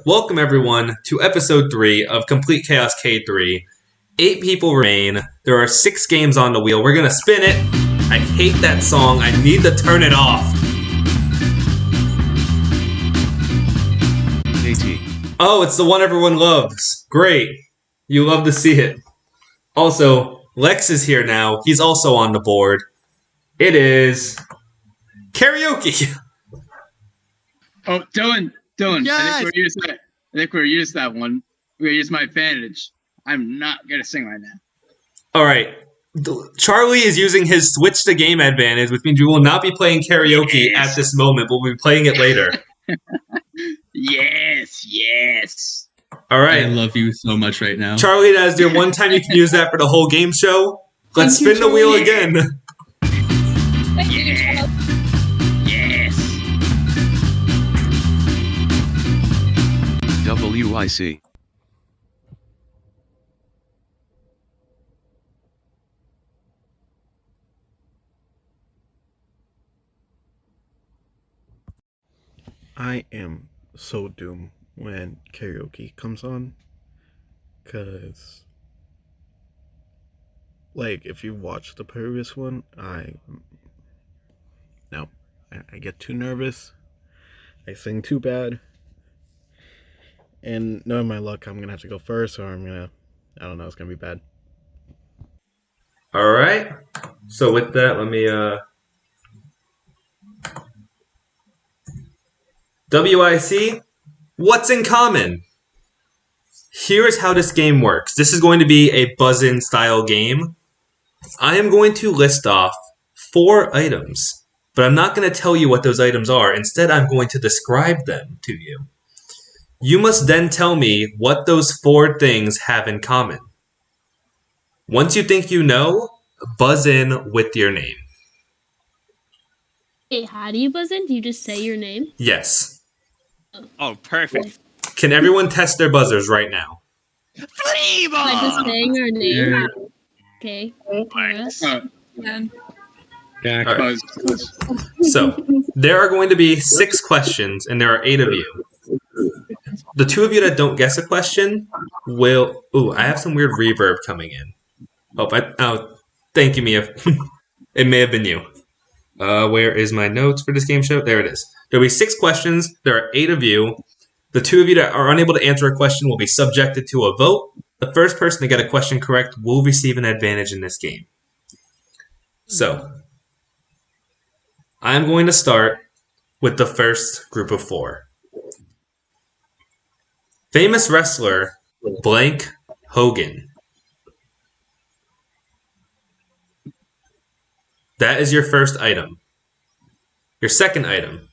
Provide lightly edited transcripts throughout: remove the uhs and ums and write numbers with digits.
Welcome everyone to episode 3 of Complete Chaos K3. 8 people remain. There are 6 games on the wheel. We're gonna spin it. I hate that song. I need to turn it off. JT. Oh, it's the one everyone loves. Great. You love to see it. Also, Lex is here now. He's also on the board. It is karaoke. Oh, Dylan. Yes! I think we're used that one. We're gonna use my advantage. I'm not gonna sing right now. All right. Charlie is using his switch to game advantage, which means we will not be playing karaoke at this moment, but we'll be playing it later. Yes. All right. I love you so much right now. Charlie, that is your one time you can use that for the whole game show. Let's spin the wheel again. Yes. WIC. I am so doomed when karaoke comes on, because, like, if you watch the previous one, I get too nervous, I sing too bad, and knowing my luck, I'm gonna have to go first, or I don't know, it's gonna be bad. All right. So with that, let me WIC, what's in common? Here is how this game works. This is going to be a buzz-in style game. I am going to list off 4 items, but I'm not going to tell you what those items are. Instead, I'm going to describe them to you. You must then tell me what those 4 things have in common. Once you think you know, buzz in with your name. Hey, how do you buzz in? Do you just say your name? Yes. Oh, perfect. Can everyone test their buzzers right now? By just saying our name? Yeah. Okay. Yeah, All right. close. So, there are going to be 6 questions, and there are 8 of you. The 2 of you that don't guess a question will... Ooh, I have some weird reverb coming in. Thank you, Mia. It may have been you. Where is my notes for this game show? There it is. There will be 6 questions. There are 8 of you. The 2 of you that are unable to answer a question will be subjected to a vote. The first person to get a question correct will receive an advantage in this game. So, I'm going to start with the first group of 4. Famous wrestler blank Hogan. That is your first item. Your second item.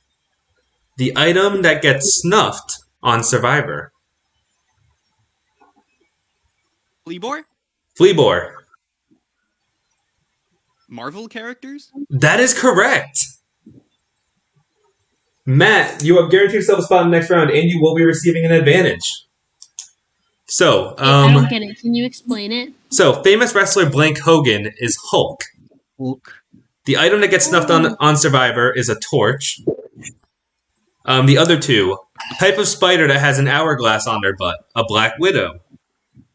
The item that gets snuffed on Survivor. Fleabor? Fleabor. Marvel characters? That is correct. Matt, you have guaranteed yourself a spot in the next round, and you will be receiving an advantage. So, I don't get it. Can you explain it? So, famous wrestler blank Hogan is Hulk. The item that gets snuffed on Survivor is a torch. The other 2, type of spider that has an hourglass on their butt, a Black Widow.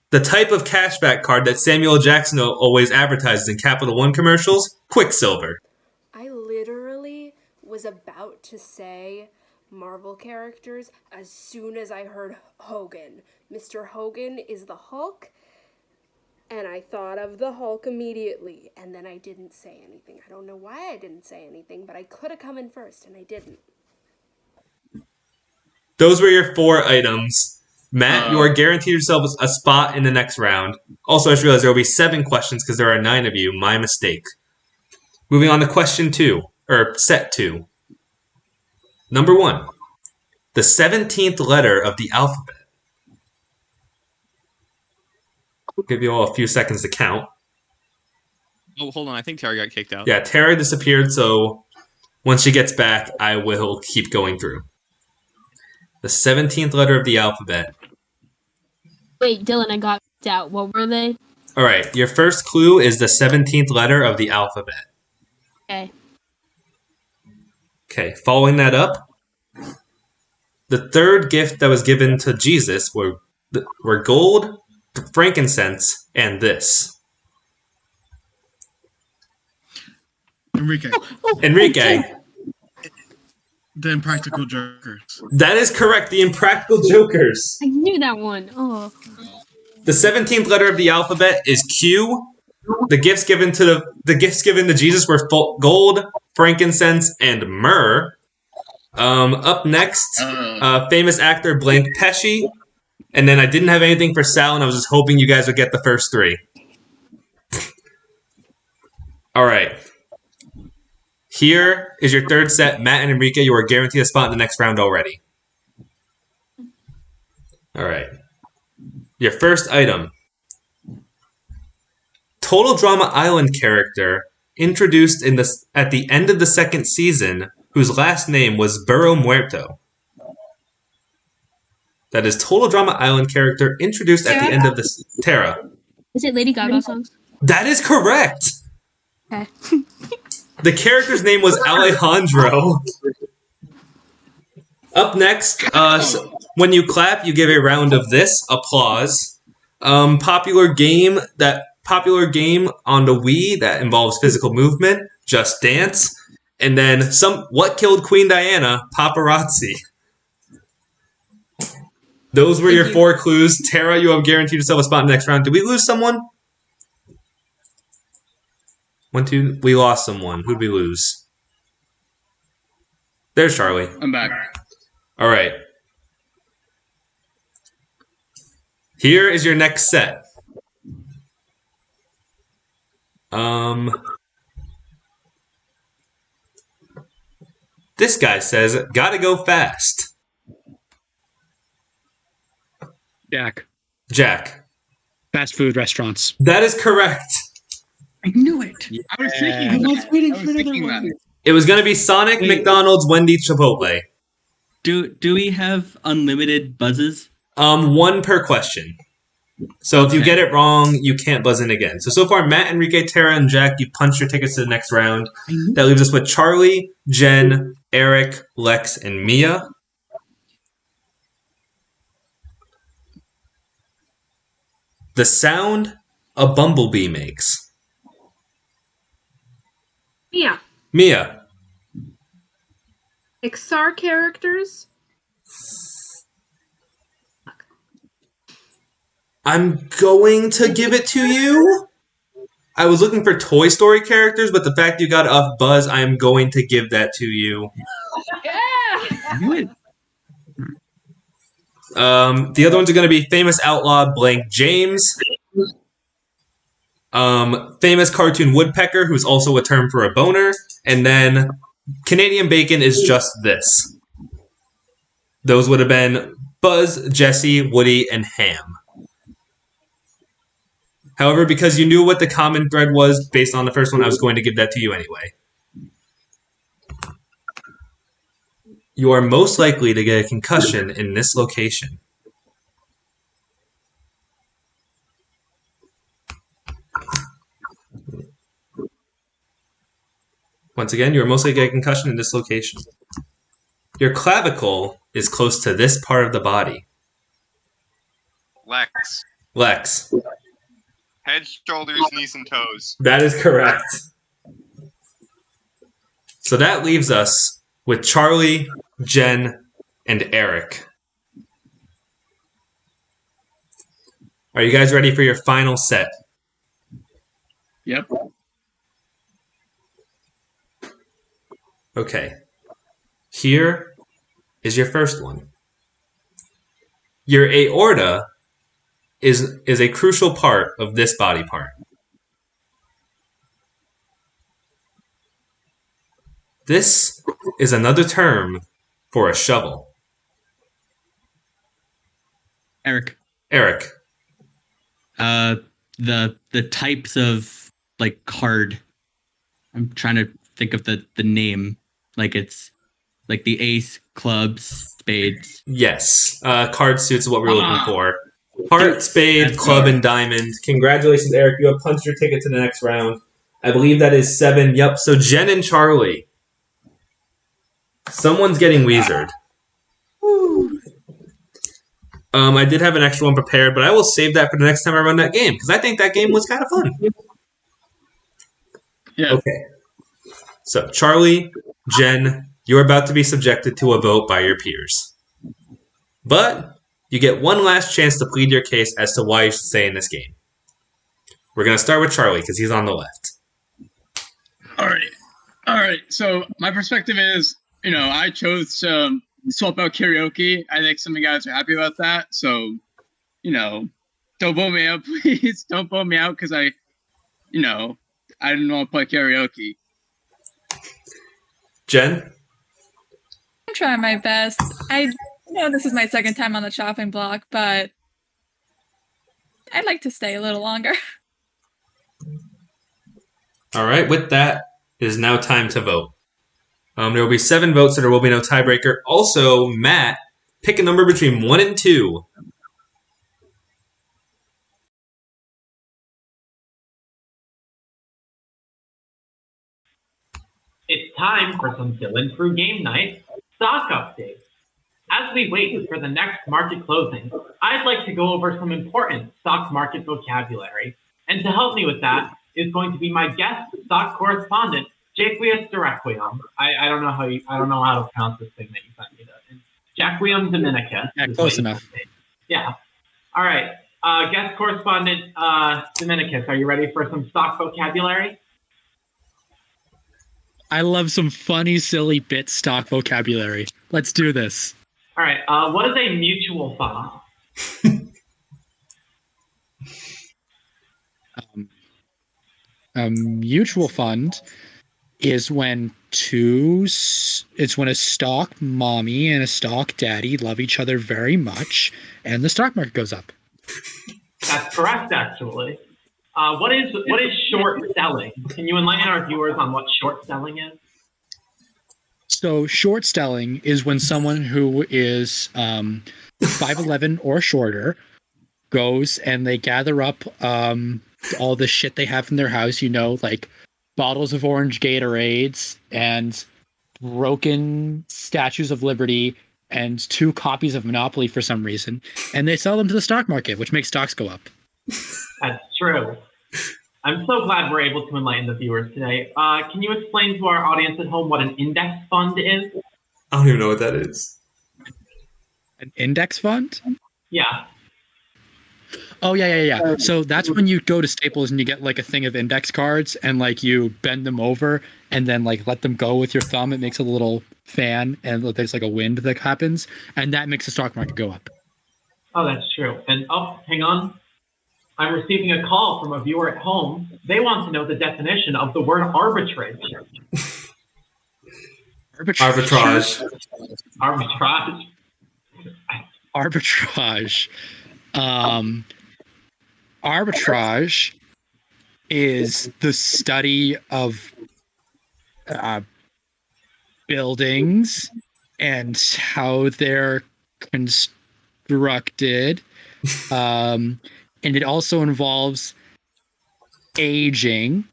The type of cashback card that Samuel Jackson always advertises in Capital One commercials, Quicksilver. I literally was about to say Marvel characters as soon as I heard Hogan. Mr. Hogan is the Hulk, and I thought of the Hulk immediately, and then I didn't say anything. I don't know why I didn't say anything, but I could have come in first, and I didn't. Those were your 4 items. Matt, you are guaranteed yourself a spot in the next round. Also, I just realized there will be 7 questions because there are 9 of you. My mistake. Moving on to question 2, or set 2. Number 1. The 17th letter of the alphabet. I'll give you all a few seconds to count. Oh, hold on. I think Terry got kicked out. Yeah, Tara disappeared, so once she gets back, I will keep going through. The 17th letter of the alphabet. Wait, Dylan, I got out. What were they? All right, your first clue is the 17th letter of the alphabet. Okay. Okay, following that up, The third gift that was given to Jesus were gold, frankincense, and this. Enrique, Enrique, the Impractical Jokers. that is correct. The Impractical Jokers. I knew that one. Oh, The 17th letter of the alphabet is Q. The gifts given to Jesus were gold, frankincense, and myrrh. Up next, famous actor blank Pesci. And then I didn't have anything for Sal, and I was just hoping you guys would get the first three. All right. Here is your third set. Matt and Enrique, you are guaranteed a spot in the next round already. All right. Your first item. Total Drama Island character introduced at the end of the second season, whose last name was Burro Muerto. That is Total Drama Island character introduced at the end of this. Tara. is it Lady Gaga songs? That is correct. Okay. The character's name was Alejandro. Up next, when you clap, you give a round of this applause. Popular game on the Wii that involves physical movement, Just Dance, and then What Killed Queen Diana, Paparazzi. Those were your 4 clues. Tara, you have guaranteed yourself a spot in the next round. Did we lose someone? 1, 2. We lost someone. Who'd we lose? There's Charlie. I'm back. All right. Here is your next set. This guy says, "Gotta go fast." Jack. Fast food restaurants. That is correct. I knew it. I was thinking. I was waiting I was for another thinking one. that. It was going to be Sonic, Wait. McDonald's, Wendy's, Chipotle. Do we have unlimited buzzes? 1 per question. So if you Okay. get it wrong, you can't buzz in again. So far, Matt, Enrique, Tara, and Jack, you punched your tickets to the next round. That leaves us with Charlie, Jen, Eric, Lex, and Mia. The sound a bumblebee makes. Yeah. Mia. Pixar characters. I'm going to give it to you. I was looking for Toy Story characters, but the fact you got off Buzz, I am going to give that to you. I knew it. The other ones are going to be famous outlaw blank James, famous cartoon woodpecker, who's also a term for a boner, and then Canadian bacon is just this. Those would have been Buzz, Jesse, Woody, and Ham. However, because you knew what the common thread was based on the first one, I was going to give that to you anyway. You are most likely to get a concussion in this location. Once again, you are most likely to get a concussion in this location. Your clavicle is close to this part of the body. Lex. Lex. Head, shoulders, knees, and toes. That is correct. So that leaves us with Charlie, Jen, and Eric. Are you guys ready for your final set? Yep. Okay. Here is your first one. Your aorta is a crucial part of this body part. This is another term for a shovel. Eric. Eric. The types of like card. I'm trying to think of the name. Like it's like the ace, clubs, spades. Yes. Card suits is what we're looking for. Heart, spade, That's club, good. and diamond. Congratulations, Eric. You have punched your ticket to the next round. I believe that is 7. Yep. So Jen and Charlie. Someone's getting Weezered. I did have an extra one prepared, but I will save that for the next time I run that game because I think that game was kind of fun. Yeah. Okay. So, Charlie, Jen, you're about to be subjected to a vote by your peers. But you get one last chance to plead your case as to why you should stay in this game. We're going to start with Charlie because he's on the left. All right. So my perspective is, I chose to swap out karaoke. I think some of you guys are happy about that. So, don't vote me out, please. Don't vote me out because I didn't want to play karaoke. Jen? I'm trying my best. I know this is my second time on the chopping block, but I'd like to stay a little longer. All right, with that, it is now time to vote. There will be 7 votes, so there will be no tiebreaker. Also, Matt, pick a number between 1 and 2. It's time for some Dylan Crew Game Night stock updates. As we wait for the next market closing, I'd like to go over some important stock market vocabulary. And to help me with that is going to be my guest stock correspondent, Jaquius Direcquium. I don't know how to pronounce this thing that you sent me. Jaquium Dominicus. Yeah, close enough. Yeah. All right. Guest correspondent Dominicus, are you ready for some stock vocabulary? I love some funny, silly bit stock vocabulary. Let's do this. All right. What is a mutual fund? A mutual fund is when a stock mommy and a stock daddy love each other very much, and the stock market goes up. That's correct, actually. What is short selling? Can you enlighten our viewers on what short selling is? So short selling is when someone who is 5'11" or shorter goes and they gather up all the shit they have in their house, like bottles of orange Gatorades and broken statues of Liberty and 2 copies of Monopoly for some reason, and they sell them to the stock market, which makes stocks go up. That's true. I'm so glad we're able to enlighten the viewers today. Can you explain to our audience at home what an index fund is? I don't even know what that is. An index fund? Yeah. Oh, yeah. So that's when you go to Staples and you get like a thing of index cards and like you bend them over and then like let them go with your thumb. It makes a little fan and there's like a wind that happens, and that makes the stock market go up. Oh, that's true. And hang on. I'm receiving a call from a viewer at home. They want to know the definition of the word arbitrage. Arbitrage. Arbitrage. Arbitrage. Arbitrage is the study of buildings and how they're constructed. And it also involves aging,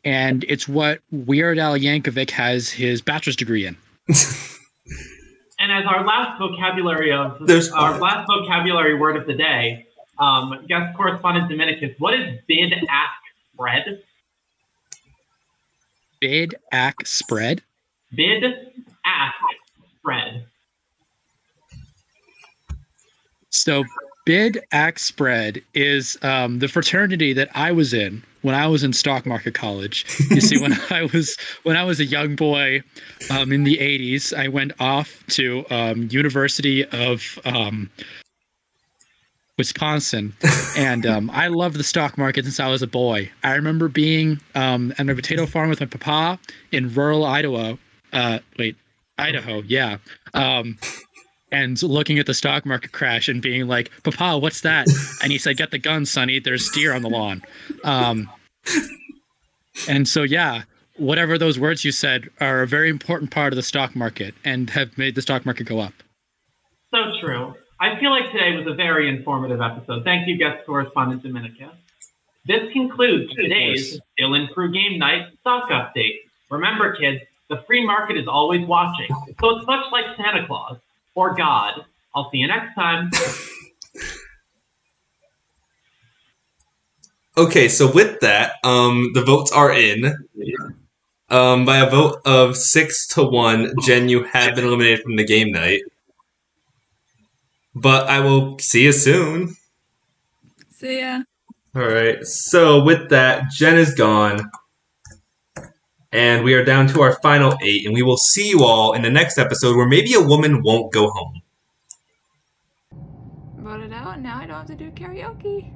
and it's what Weird Al Yankovic has his bachelor's degree in. And as our last vocabulary word of the day, guest correspondent Dominicus, what is bid-ask spread? Bid-ask spread? Bid-ask spread. So bid-ask spread is the fraternity that I was in when I was in stock market college. You see, when I was a young boy in the 80s, I went off to University of Wisconsin, and I loved the stock market since I was a boy. I remember being at a potato farm with my papa in rural Idaho. Idaho, yeah. And looking at the stock market crash and being like, "Papa, what's that?" And he said, "Get the gun, sonny. There's deer on the lawn." And so, yeah, whatever those words you said are a very important part of the stock market and have made the stock market go up. So true. I feel like today was a very informative episode. Thank you, guest correspondent Dominica. This concludes today's Dylan Crew Game Night stock update. Remember, kids, the free market is always watching. So it's much like Santa Claus or God. I'll see you next time. Okay, so with that, the votes are in. By a vote of 6-1, Jen, you have been eliminated from the game night. But I will see you soon. See ya. Alright, so with that, Jen is gone. And we are down to our final 8, and we will see you all in the next episode where maybe a woman won't go home. Voted out, now I don't have to do karaoke.